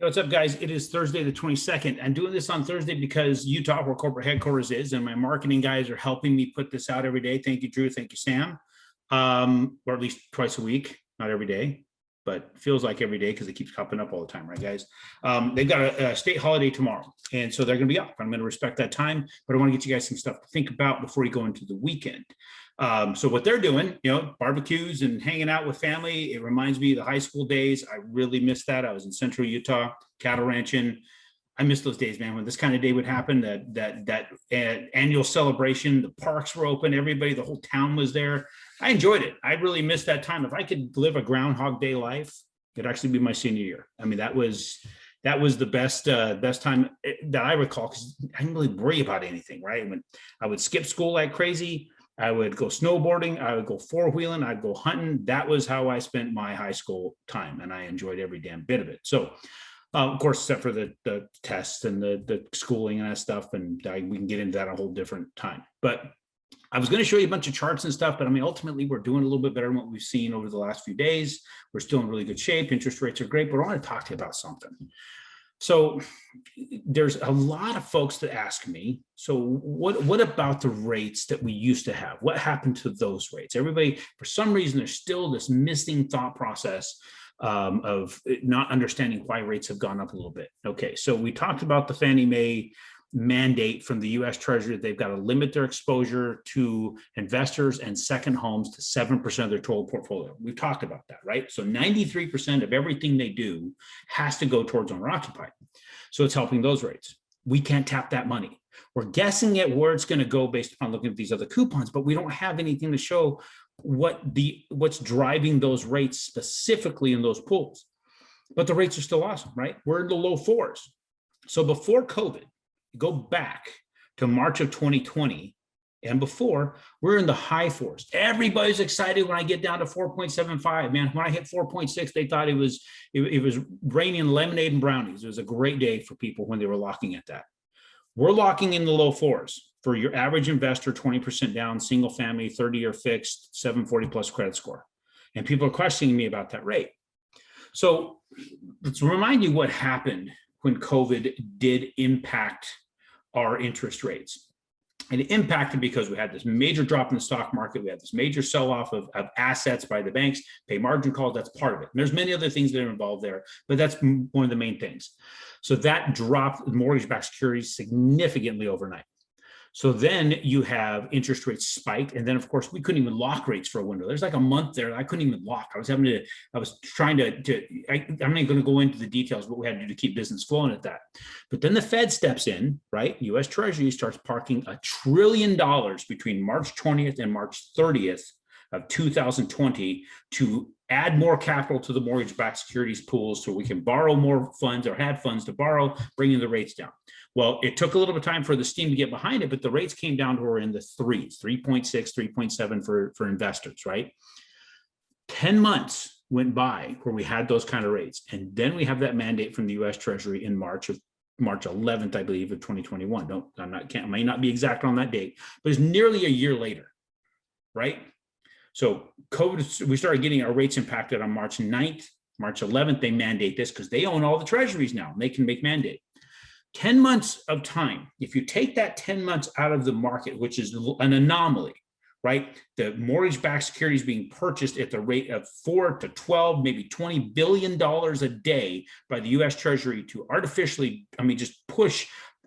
What's up, guys? It is Thursday, the 22nd. I'm doing this on Thursday because Utah, where corporate headquarters is, and my marketing guys are helping me put this out every day. Thank you, Drew. Thank you, Sam. Or at least twice a week, not every day, but feels like every day because it keeps popping up all the time, right, guys? They've got a state holiday tomorrow, and so they're going to be up. I'm going to respect that time, but I want to get you guys some stuff to think about before you go into the weekend. So what they're doing, barbecues and hanging out with family. It reminds me of the high school days. I really miss that. I was in central Utah, cattle ranching. I miss those days, man, when this kind of day would happen, that annual celebration, the parks were open, everybody, the whole town was there. I enjoyed it. I really missed that time. If I could live a Groundhog Day life, it'd actually be my senior year. I mean, that was the best time that I recall, because I didn't really worry about anything, right? When I would skip school like crazy, I would go snowboarding, I would go four-wheeling, I'd go hunting. That was how I spent my high school time, and I enjoyed every damn bit of it. So, of course, except for the tests and the schooling and that stuff, and we can get into that a whole different time. But I was going to show you a bunch of charts and stuff, but I mean, ultimately, we're doing a little bit better than what we've seen over the last few days. We're still in really good shape. Interest rates are great, but I want to talk to you about something. So there's a lot of folks that ask me, so what about the rates that we used to have? What happened to those rates? Everybody, for some reason, there's still this missing thought process of not understanding why rates have gone up a little bit. Okay, so we talked about the Fannie Mae mandate from the U.S. Treasury. They've got to limit their exposure to investors and second homes to 7% of their total portfolio. We've talked about that, right? So 93% of everything they do has to go towards owner-occupied. So it's helping those rates. We can't tap that money. We're guessing at where it's going to go based upon looking at these other coupons, but we don't have anything to show what's driving those rates specifically in those pools. But the rates are still awesome, right? We're in the low fours. So before COVID, go back to March of 2020 and before, we're in the high fours. Everybody's excited when I get down to 4.75. Man, when I hit 4.6, they thought it was raining lemonade and brownies. It was a great day for people when they were locking at that. We're locking in the low fours for your average investor, 20% down, single family, 30-year fixed, 740 plus credit score. And people are questioning me about that rate. So let's remind you what happened when COVID did impact our interest rates. And it impacted because we had this major drop in the stock market. We had this major sell-off of assets by the banks, pay margin calls. That's part of it. And there's many other things that are involved there, but that's one of the main things. So that dropped mortgage-backed securities significantly overnight. So then you have interest rates spike. And then, of course, we couldn't even lock rates for a window. There's like a month there I couldn't even lock. I'm not going to go into the details of what we had to do to keep business flowing at that. But then the Fed steps in, right? U.S. Treasury starts parking $1 trillion between March 20th and March 30th of 2020 to add more capital to the mortgage-backed securities pools so we can borrow more funds or have funds to borrow, bringing the rates down. Well, it took a little bit of time for the steam to get behind it, but the rates came down to where in the threes, 3.6, 3.7 for investors, right? 10 months went by where we had those kind of rates. And then we have that mandate from the U.S. Treasury in March 11th, I believe, of 2021. I may not be exact on that date, but it's nearly a year later, right? So COVID, we started getting our rates impacted on March 9th, March 11th, they mandate this because they own all the treasuries now. They can make mandate. 10 months of time, if you take that 10 months out of the market, which is an anomaly, right? The mortgage-backed securities being purchased at the rate of 4 to 12, maybe $20 billion a day by the U.S. Treasury to artificially, just push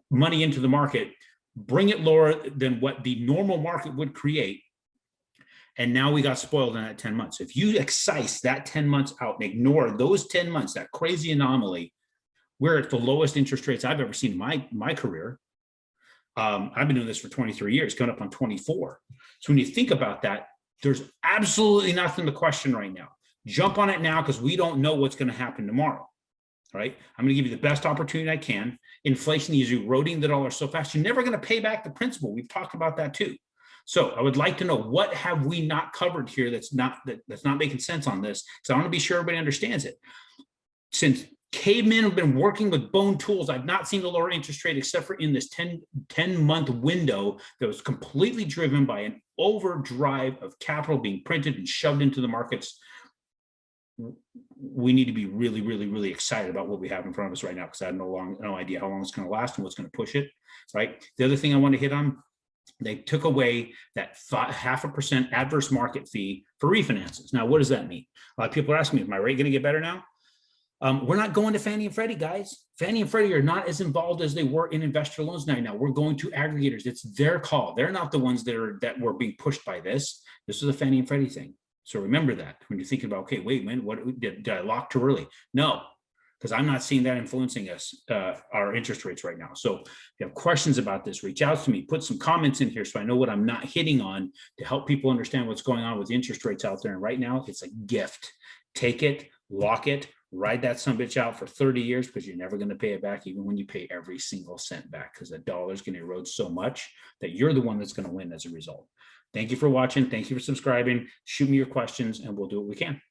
money into the market, bring it lower than what the normal market would create. And now we got spoiled in that 10 months. If you excise that 10 months out and ignore those 10 months, that crazy anomaly, we're at the lowest interest rates I've ever seen in my career. I've been doing this for 23 years, coming up on 24. So when you think about that, there's absolutely nothing to question right now. Jump on it now because we don't know what's going to happen tomorrow, right? I'm going to give you the best opportunity I can. Inflation is eroding the dollar so fast, you're never going to pay back the principal. We've talked about that too. So I would like to know, what have we not covered here that's not making sense on this? Because I want to be sure everybody understands it. Since cavemen have been working with bone tools, I've not seen a lower interest rate except for in this 10-month window that was completely driven by an overdrive of capital being printed and shoved into the markets we need to be really, really, really excited about what we have in front of us right now, because I have no idea how long it's going to last and what's going to push it, right? The other thing I want to hit on, they took away that 0.5% adverse market fee for refinances. Now, what does that mean? A lot of people are asking me, is my rate going to get better now? We're not going to Fannie and Freddie, guys. Fannie and Freddie are not as involved as they were in investor loans now. We're going to aggregators. It's their call. They're not the ones that were being pushed by this. This is a Fannie and Freddie thing. So remember that when you're thinking about, okay, wait, man, what did I lock too early? No, because I'm not seeing that influencing us, our interest rates right now. So if you have questions about this, reach out to me, put some comments in here so I know what I'm not hitting on to help people understand what's going on with interest rates out there. And right now it's a gift. Take it, lock it, ride that sumbitch out for 30 years, because you're never going to pay it back, even when you pay every single cent back, because the dollar is going to erode so much that you're the one that's going to win as a result. Thank you for watching. Thank you for subscribing. Shoot me your questions and we'll do what we can.